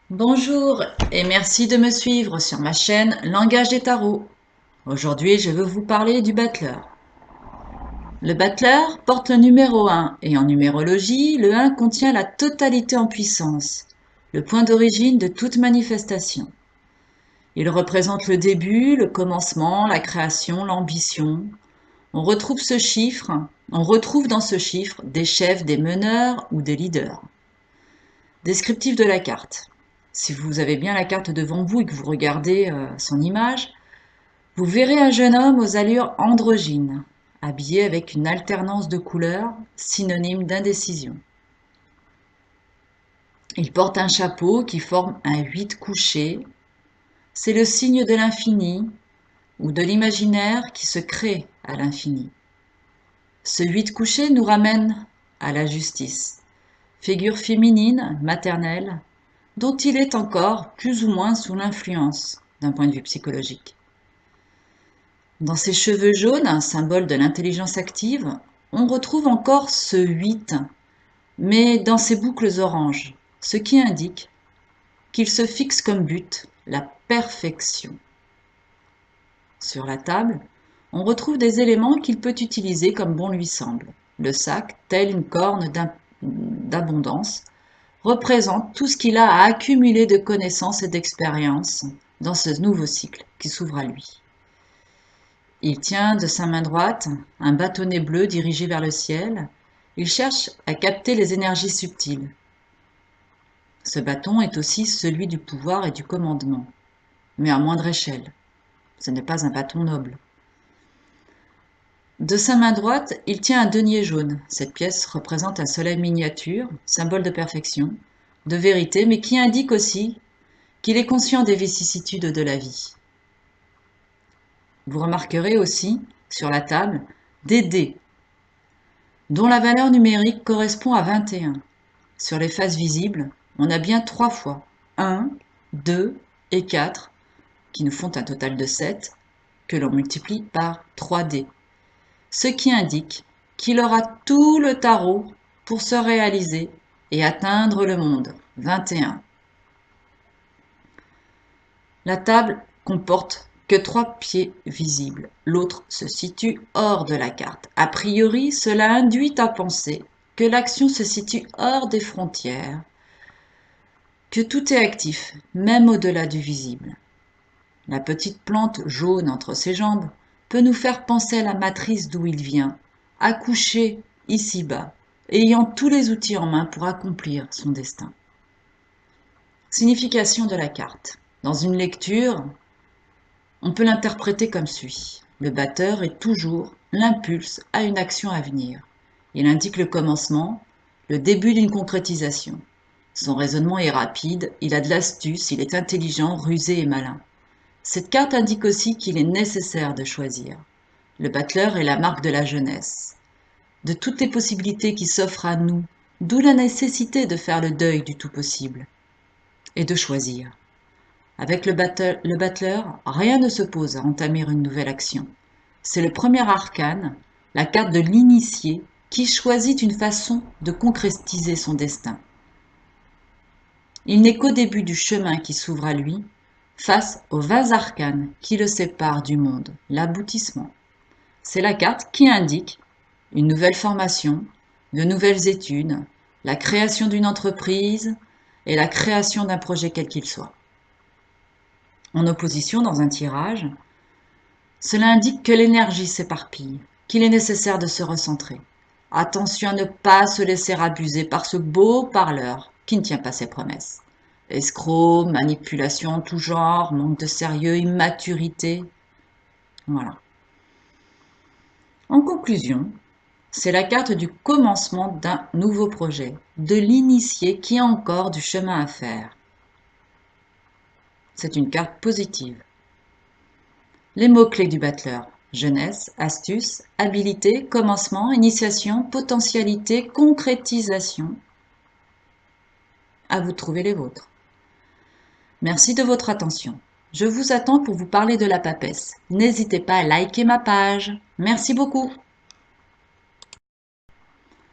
Bonjour et merci de me suivre sur ma chaîne Langage des tarots. Aujourd'hui, je veux vous parler du battleur. Le battleur porte le numéro 1 et en numérologie, le 1 contient la totalité en puissance, le point d'origine de toute manifestation. Il représente le début, le commencement, la création, l'ambition. On retrouve dans ce chiffre des chefs, des meneurs ou des leaders. Descriptif de la carte. Si vous avez bien la carte devant vous et que vous regardez son image, vous verrez un jeune homme aux allures androgynes, habillé avec une alternance de couleurs, synonyme d'indécision. Il porte un chapeau qui forme un 8 couché. C'est le signe de l'infini ou de l'imaginaire qui se crée à l'infini. Ce 8 couché nous ramène à la justice, figure féminine, maternelle, dont il est encore plus ou moins sous l'influence d'un point de vue psychologique. Dans ses cheveux jaunes, symbole de l'intelligence active, on retrouve encore ce 8, mais dans ses boucles oranges, ce qui indique qu'il se fixe comme but la perfection. Sur la table, on retrouve des éléments qu'il peut utiliser comme bon lui semble. Le sac, tel une corne d'abondance, représente tout ce qu'il a à accumuler de connaissances et d'expériences dans ce nouveau cycle qui s'ouvre à lui. Il tient de sa main droite un bâtonnet bleu dirigé vers le ciel. Il cherche à capter les énergies subtiles. Ce bâton est aussi celui du pouvoir et du commandement, mais à moindre échelle. Ce n'est pas un bâton noble. De sa main droite, il tient un denier jaune. Cette pièce représente un soleil miniature, symbole de perfection, de vérité, mais qui indique aussi qu'il est conscient des vicissitudes de la vie. Vous remarquerez aussi, sur la table, des dés, dont la valeur numérique correspond à 21. Sur les faces visibles, on a bien 3 fois 1, 2 et 4, qui nous font un total de 7, que l'on multiplie par 3 dés. Ce qui indique qu'il aura tout le tarot pour se réaliser et atteindre le monde. 21. La table comporte que 3 pieds visibles. L'autre se situe hors de la carte. A priori, cela induit à penser que l'action se situe hors des frontières, que tout est actif, même au-delà du visible. La petite plante jaune entre ses jambes peut nous faire penser à la matrice d'où il vient, accouché ici-bas, ayant tous les outils en main pour accomplir son destin. Signification de la carte. Dans une lecture, on peut l'interpréter comme suit. Le batteur est toujours l'impulse à une action à venir. Il indique le commencement, le début d'une concrétisation. Son raisonnement est rapide, il a de l'astuce, il est intelligent, rusé et malin. Cette carte indique aussi qu'il est nécessaire de choisir. Le battleur est la marque de la jeunesse, de toutes les possibilités qui s'offrent à nous, d'où la nécessité de faire le deuil du tout possible et de choisir. Avec le battleur, rien ne s'oppose à entamer une nouvelle action. C'est le premier arcane, la carte de l'initié, qui choisit une façon de concrétiser son destin. Il n'est qu'au début du chemin qui s'ouvre à lui, face aux 20 arcanes qui le séparent du monde, l'aboutissement. C'est la carte qui indique une nouvelle formation, de nouvelles études, la création d'une entreprise et la création d'un projet quel qu'il soit. En opposition, dans un tirage, cela indique que l'énergie s'éparpille, qu'il est nécessaire de se recentrer. Attention à ne pas se laisser abuser par ce beau parleur qui ne tient pas ses promesses. Escroc, manipulation en tout genre, manque de sérieux, immaturité. Voilà. En conclusion, c'est la carte du commencement d'un nouveau projet, de l'initié qui a encore du chemin à faire. C'est une carte positive. Les mots-clés du battleur: jeunesse, astuce, habilité, commencement, initiation, potentialité, concrétisation. À vous de trouver les vôtres. Merci de votre attention. Je vous attends pour vous parler de la papesse. N'hésitez pas à liker ma page. Merci beaucoup.